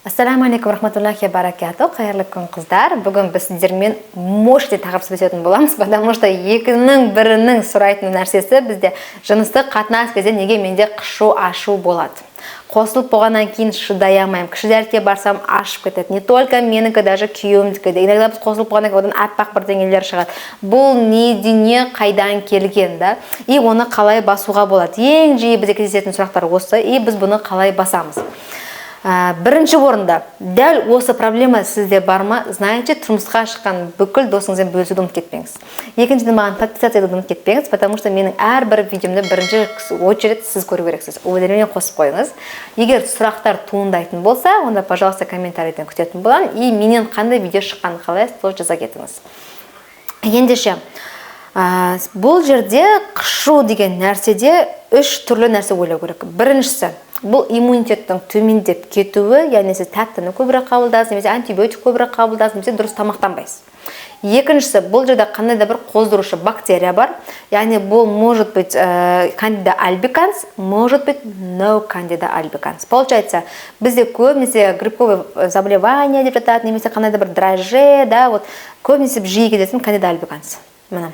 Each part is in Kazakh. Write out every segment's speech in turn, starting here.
Ассаламу алейкум рахматуллахи баракату. Қайырлы күн қыздар. Бүгін біз сіздермен мощный тақырып сөйлесетін боламыз, потому что екінің бірінің сұрайтын нәрсесі бізде жыныстық қатынас кезде неге менде қышу ашу болады. Қосылып болғаннан кейін шыдай алмаймын. Кіші дәртке барсам ашып кетеді. Не только менікі, даже күйеуімдікі де. Иногда біз қосылып болғаннан кейін одан аппақ бірдеңелер шығады. Бұл неден қайдан келген, да? И оны қалай басуға болады? Ең жиі бізге кездесетін сұрақтар осы, и біз бұны қалай басамыз? Бірінші орында, дәл осы проблема сізде бар ма? Знаете, тұрмысқа шыққан бүкіл досыңызбен бөлісуді ұмытып кетпеңіз. Екіншіден, маған подписаться етуді ұмытып кетпеңіз, потому что менің әрбір видеомды бірінші очередь сіз көру керексіз. Уведомление қосып қойыңыз. Егер сұрақтар туындайтын болса, онда, пожалуйста, комментарийден күтетін боламын. И менен қандай видео шыққанын қалайсыз, сол жаза кетіңіз. Ендеше, бұл жерде қышу деген нәрседе үш түрлі нәрсе ойлау керек. Біріншісі, бұл иммунитеттің төмендеп кетуі, яғни сіз тәттіні көбірек қабылдасыз, немесе антибиотик көбірек қабылдасыз, немесе дұрыс тамақтанбайсыз. Екіншісі, бұл жерде қандай да бір қоздырушы бактерия бар, яғни бұл может быть кандида альбиканс, может быть no кандида альбиканс. Получается, бізде көбінесе грибковое заболевание деп жатады, немесе қандай да бір дрожжи, да, вот көбінесе жиі кететін кандида альбиканс. Мына.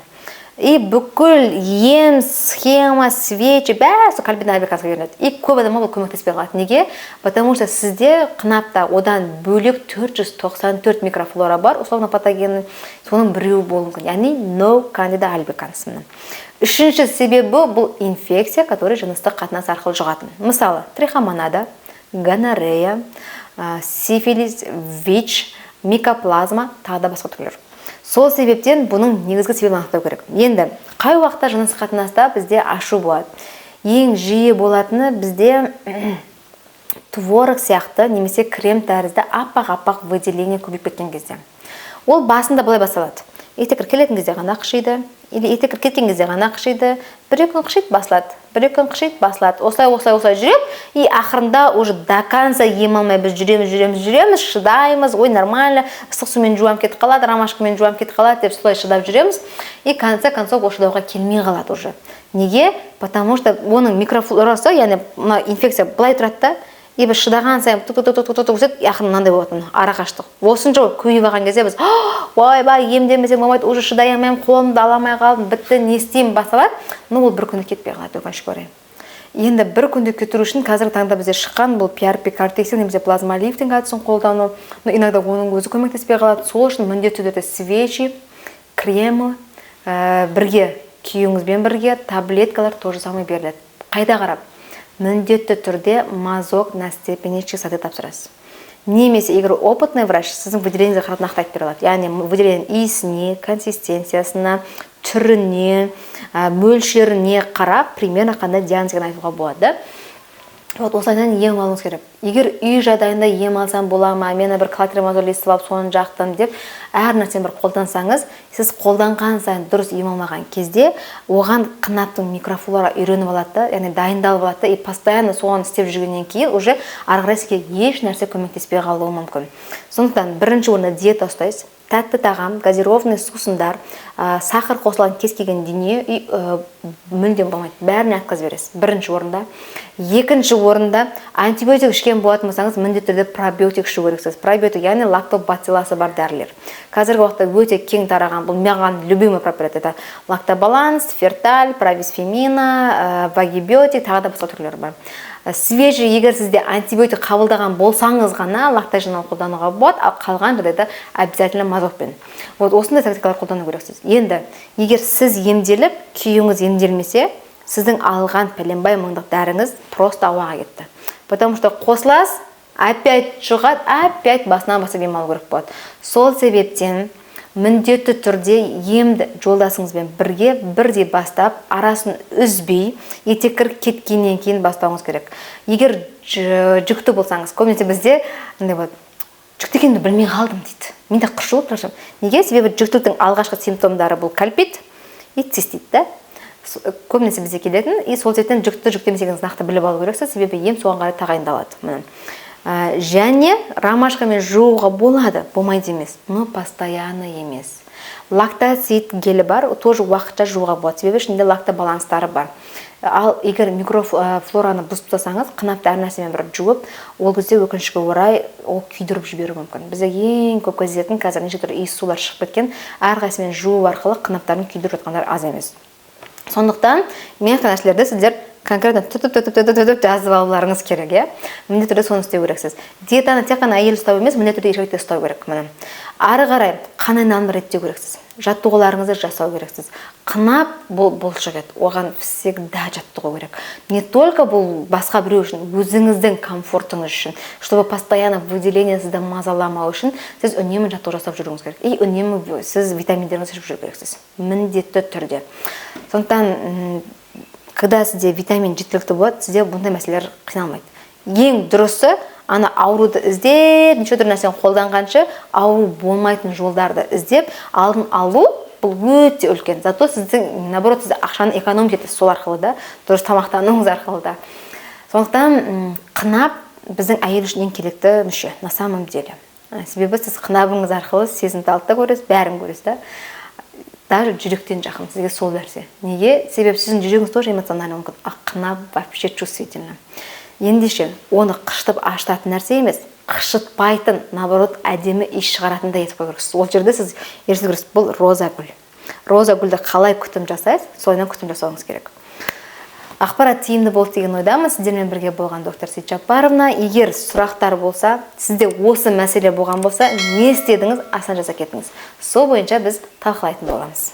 И бүкіл ем, схема, свечи, бәрі кандида альбикансқа беріледі. И көп адамға бұл көмектеспей қалады. Неге? Потому что сізде қынапта одан бөлек 494 микрофлора бар, условно патогенный, соның біреуі болуы мүмкін. Яғни no кандида альбиканс. Үшінші себебі бұл инфекция, который жыныстық қатынас арқылы жұғатын. Мысалы, трихомонада, гонорея, сифилис, ВИЧ, микоплазма, тағы да басқа түрлер. Сол себептен бұның негізгі себебін анықтау керек. Енді, қай уақытта жыныстық қатынаста бізде ашу болады? Ең жиі болатыны бізде творог сияқты, немесе крем тәрізді аппақ-аппақ выделение көбейіп кеткен кезде. Ол басында былай басталады. Етекір келетін кезде ғана қышиды, или етекір кеткен кезде ғана қышиды, бір күн қышиды, басылады, бір күн қышиды, басылады. Осылай жүріп, и ақырында уже до конца ем алмай біз жүреміз, шыдаймыз, ой, нормально, ыстық сумен жуам кетіп қалады, ромашкамен жуам кетіп қалады деп солай шыдап жүреміз, и конце концов ол шыдауға келмей қалады уже. Неге? Потому что оның микрофлорасы, яғни инфекция былай тұрады да, и біз шыдаған сайын тұқ-тұқ-тұқ-тұқ-тұқ яқын мынандай болатын, арақаштық. Осынша көйіп алған кезде біз, ойбай, емдемесем болмайды, уже шыдай алмаймын, қолымды ала алмай қалдым, бітті, не істеймін басталады. Но ол бір күнде кетпей қалады, өкінішке орай. Енді бір күнде кетіру үшін қазіргі таңда бізде шыққан бұл PRP кортексин, немесе плазмолифтинг әдісін қолдану, но иногда оның өзі көмектеспей қалады. Сол үшін міндетті түрде свечи, кремы, бірге күйеуіңізбен бірге таблеткалар тоже самый беріледі. Қайда қарап? Міндетті түрде мазок на степени чистоты тапсырасыз. Немесе егер опытный врач сіздің выделениеңізге қарап нақты айтып бере алады. Яғни выделение иісіне, консистенциясына, түріне, мөлшеріне қарап, примерно қандай диагнозын айтуға болады. Вот осылайдан ем алуыңыз керек. Егер үй жағдайында ем алсам бола ма, мен бір клотримазол естіп алып соны жақтым деп, әр нәрсені бір қолдансаңыз, сіз қолданған сайын дұрыс ем алмаған кезде, оған қынаптың микрофлора үйреніп алады да, яғни дайындалып алады да, и постоянно соған істеп жүргеннен кейін уже ары қарай сізге еш нәрсе көмектеспей қалуы мүмкін. Сондықтан бірінші орында диета ұстайсыз. Тәтті тағам, газированный сусындар, сахар қосылған кез келген дүние мүлдем болмайды. Бәріне атқыз бересіз. Бірінші орында. Екінші орында антибиотик ішкен болатын болсаңыз, міндетті түрде пробиотик ішу керексіз. Пробиотик, яғни лактобацилласы бар дәрілер. Қазіргі уақытта өте кең тараған, бұл маған любимый препарат. Это лактобаланс, ферталь, прависфемина, вагибиотик, тағы да басқа түрлері бар. Свежий, егер сізде антибиотик қабылдаған болсаңыз ғана лактажинал қолдануға болады, ал қалған жағдайда обязательно мазокпен. Вот осындай тактикалар қолдану керексіз. Енді, егер сіз емделіп, күйеуіңіз емделмесе, сіздің алған пәленбай мыңдық дәріңіз просто ауаға кетті. Потому что қосыласыз, опять шығады, опять басынан бастап ем алу керек болады. Сол себептен міндетті түрде емді жолдасыңызбен бірдей бастап, арасын үзбей, етекір кеткеннен кейін бастауыңыз керек. Егер жүкті болсаңыз, көбінесе бізде жүкті екенімді білмей қалдым дейді. Менде қышу болып, неге? Себебі жүктіліктің алғашқы симптомдары бұл кальпит и цистит, да? Көбінесе бізде келетін, и сол себептен жүкті емесеңіз нақты біліп алу керексіз, себебі ем соған қарай тағайындалады. Және ромашкамен жууға болады, болмайды емес, но постоянно емес. Лактоцит гелі бар, тоже уақытша жууға болады. Себебі ішінде лакто баланстары бар. Ал егер микрофлораны бұзып тастасаңыз, қынапты әр нәрсемен бір жуып, ол кезде өкінішке орай ол күйдіріп жіберуі мүмкін. Бізде ең көп кездесетін қазір неше түрлі иіс сулар шығып кеткен, әрқайсымен жуу арқылы қынаптарын күйдіріп жатқандар аз емес. Сондықтан мен нәрселерді сіздер конкретно түтіп жазып алуларыңыз керек, иә. Міндетті түрде соны істеу керексіз. Диетаны тек қана әйел ұстау емес, міндетті түрде еркек те ұстау керек. Міне. Ары қарай қан айналымын реттеу керексіз. Жаттығуларыңызды жасау керексіз. Қынап болшық еді. Оған всегда жаттығу керек. Не только бұл басқа біреу үшін, өзіңіздің комфортыңыз үшін, чтобы постоянно выделение сізді мазаламау үшін, сіз үнемі жаттығу жасап жүруіңіз керек. И үнемі сіз витаминдеріңізді ішіп жүру керексіз. Міндетті түрде. Сондықтан когда сізде витамин жеткілікті болады, сізде бұндай мәселелер қиналмайды. Ең дұрысы, ана ауруды іздеп, неше түрлі нәрсені қолданғанша, ауру болмайтын жолдарды іздеп, алдын алу бұл өте үлкен. Зато сіздің, наоборот, сізді ақшаны экономить етесіз сол арқылы да, дұрыс тамақтануыңыз арқылы да. Сондықтан қынап біздің әйел үшін ең керекті мүше, на самом деле. Себебі сіз қынабыңыз арқылы сезімталдықта көресіз, бәрін көресіз да. Даже жүректен жақын сізге сол нәрсе. Неге? Себебі сіздің жүрегіңіз тоже эмоционально мүмкін. Қынап вообще чувствительно. Ендеше, оны қышытып ашытатын нәрсе емес, қышытпайтын, наоборот, әдемі иіс шығаратын да етіп қойып керексіз. Ол жерде сіз естіп көресіз, бұл роза гүл. Роза гүлді қалай күтім жасайсыз, солайынан күтім жасауыңыз керек. Ақпарат тиімді болды деген ойдамын. Сіздермен бірге болған доктор Сейіт Жаппаровна. Егер сұрақтар болса, сізде осы мәселе болған болса, не істедіңіз, асан жаза кетіңіз. Сол бойынша біз талқылайтын боламыз.